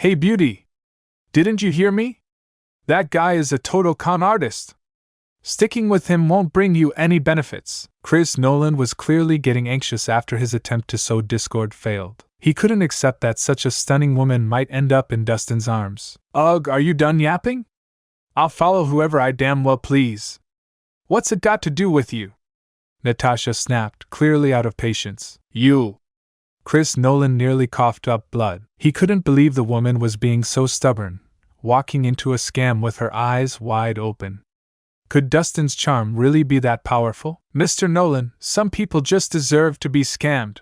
Hey beauty! Didn't you hear me? That guy is a total con artist. Sticking with him won't bring you any benefits. Chris Nolan was clearly getting anxious after his attempt to sow discord failed. He couldn't accept that such a stunning woman might end up in Dustin's arms. Ugh, are you done yapping? I'll follow whoever I damn well please. What's it got to do with you? Natasha snapped, clearly out of patience. You! Chris Nolan nearly coughed up blood. He couldn't believe the woman was being so stubborn, walking into a scam with her eyes wide open. Could Dustin's charm really be that powerful? Mr. Nolan, some people just deserve to be scammed.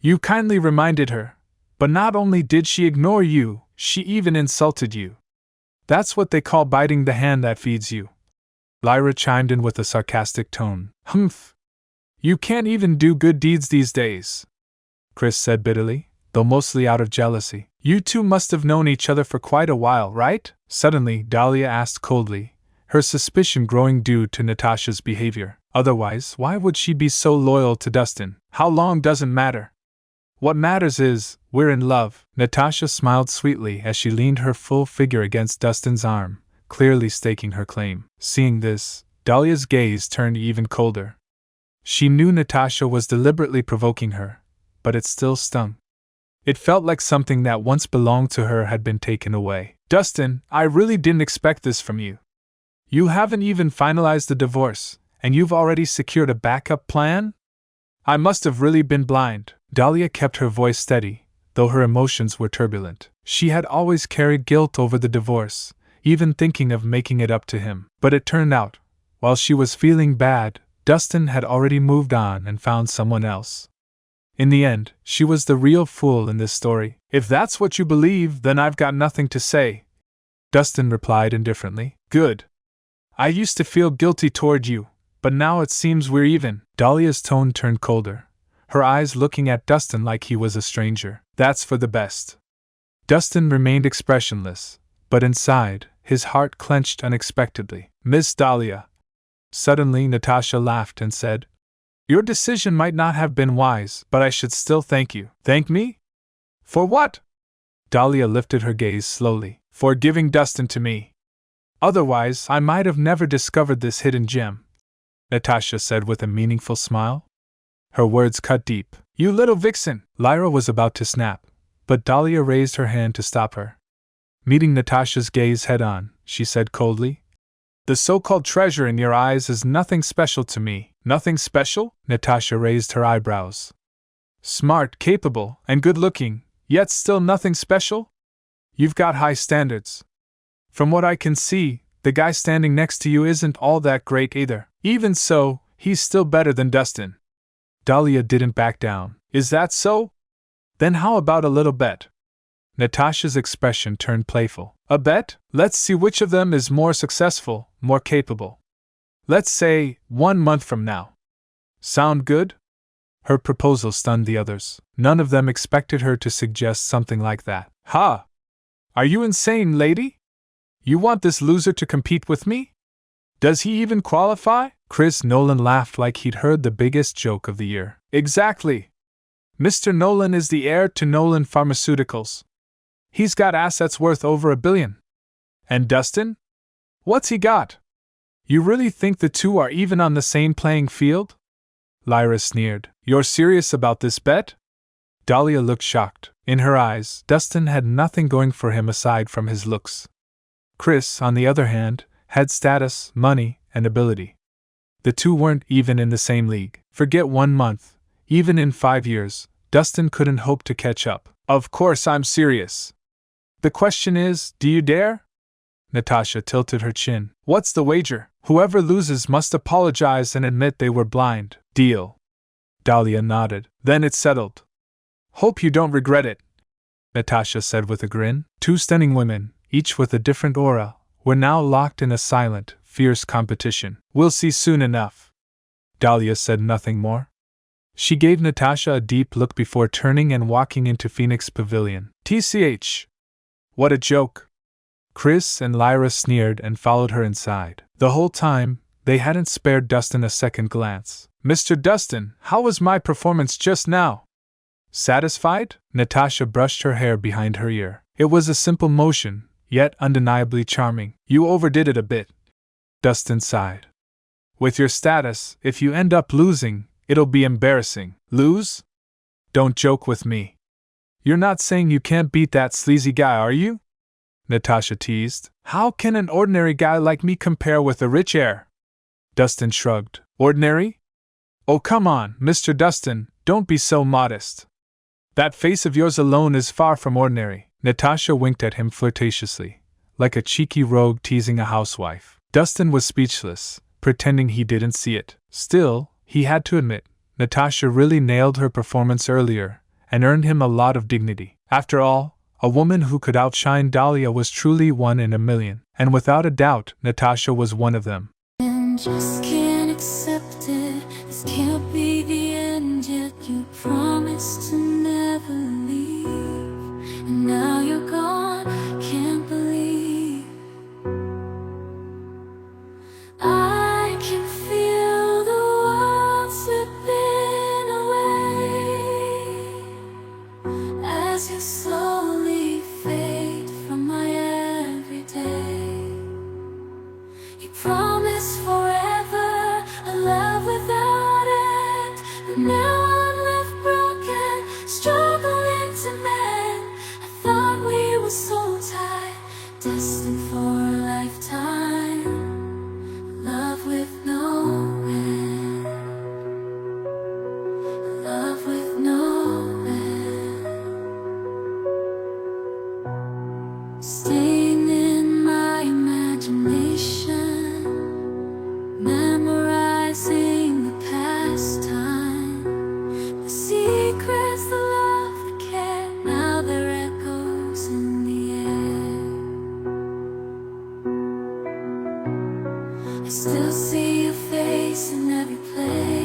You kindly reminded her, but not only did she ignore you, she even insulted you. That's what they call biting the hand that feeds you. Lyra chimed in with a sarcastic tone. Humph! You can't even do good deeds these days, Chris said bitterly, though mostly out of jealousy. You two must have known each other for quite a while, right? Suddenly, Dahlia asked coldly, her suspicion growing due to Natasha's behavior. Otherwise, why would she be so loyal to Dustin? How long doesn't matter. What matters is, we're in love. Natasha smiled sweetly as she leaned her full figure against Dustin's arm, clearly staking her claim. Seeing this, Dahlia's gaze turned even colder. She knew Natasha was deliberately provoking her, but it still stung. It felt like something that once belonged to her had been taken away. Dustin, I really didn't expect this from you. You haven't even finalized the divorce, and you've already secured a backup plan? I must have really been blind. Dahlia kept her voice steady, though her emotions were turbulent. She had always carried guilt over the divorce, even thinking of making it up to him. But it turned out, while she was feeling bad, Dustin had already moved on and found someone else. In the end, she was the real fool in this story. If that's what you believe, then I've got nothing to say, Dustin replied indifferently. Good. I used to feel guilty toward you, but now it seems we're even. Dahlia's tone turned colder, her eyes looking at Dustin like he was a stranger. That's for the best. Dustin remained expressionless, but inside, his heart clenched unexpectedly. Miss Dahlia. Suddenly Natasha laughed and said, Your decision might not have been wise, but I should still thank you. Thank me? For what? Dahlia lifted her gaze slowly. For giving Dustin to me. Otherwise, I might have never discovered this hidden gem, Natasha said with a meaningful smile. Her words cut deep. You little vixen! Lyra was about to snap, but Dahlia raised her hand to stop her. Meeting Natasha's gaze head-on, she said coldly, The so-called treasure in your eyes is nothing special to me. Nothing special? Natasha raised her eyebrows. Smart, capable, and good-looking, yet still nothing special? You've got high standards. From what I can see, the guy standing next to you isn't all that great either. Even so, he's still better than Dustin. Dahlia didn't back down. Is that so? Then how about a little bet? Natasha's expression turned playful. A bet? Let's see which of them is more successful, more capable. Let's say, 1 month from now. Sound good? Her proposal stunned the others. None of them expected her to suggest something like that. Ha! Are you insane, lady? You want this loser to compete with me? Does he even qualify? Chris Nolan laughed like he'd heard the biggest joke of the year. Exactly. Mr. Nolan is the heir to Nolan Pharmaceuticals. He's got assets worth over $1 billion. And Dustin? What's he got? You really think the two are even on the same playing field? Lyra sneered. You're serious about this bet? Dahlia looked shocked. In her eyes, Dustin had nothing going for him aside from his looks. Chris, on the other hand, had status, money, and ability. The two weren't even in the same league. Forget 1 month. Even in 5 years, Dustin couldn't hope to catch up. Of course I'm serious. The question is, do you dare? Natasha tilted her chin. What's the wager? Whoever loses must apologize and admit they were blind. Deal. Dahlia nodded. Then it's settled. Hope you don't regret it, Natasha said with a grin. Two stunning women, each with a different aura, were now locked in a silent, fierce competition. We'll see soon enough. Dahlia said nothing more. She gave Natasha a deep look before turning and walking into Phoenix Pavilion. TCH. What a joke. Chris and Lyra sneered and followed her inside. The whole time, they hadn't spared Dustin a second glance. Mr. Dustin, how was my performance just now? Satisfied? Natasha brushed her hair behind her ear. It was a simple motion, yet undeniably charming. You overdid it a bit, Dustin sighed. With your status, if you end up losing, it'll be embarrassing. Lose? Don't joke with me. You're not saying you can't beat that sleazy guy, are you? Natasha teased. How can an ordinary guy like me compare with a rich heir? Dustin shrugged. Ordinary? Oh, come on, Mr. Dustin, don't be so modest. That face of yours alone is far from ordinary. Natasha winked at him flirtatiously, like a cheeky rogue teasing a housewife. Dustin was speechless, pretending he didn't see it. Still, he had to admit, Natasha really nailed her performance earlier, and earned him a lot of dignity. After all, a woman who could outshine Dahlia was truly one in a million, and without a doubt, Natasha was one of them. And just can't accept it. This can't be the end yet. You promised to never leave, and now you're gone. Can't believe I can feel the world slipping away as you slowly fade from my everyday. You promised forever a love without end, but now I'm left broken, struggling to mend. I thought we were so tight, destined for a lifetime, love with no end, love with no end. Staying in my imagination, memorizing the past time, the secrets, the love, the care. Now they're echoes in the air. I still see your face in every place.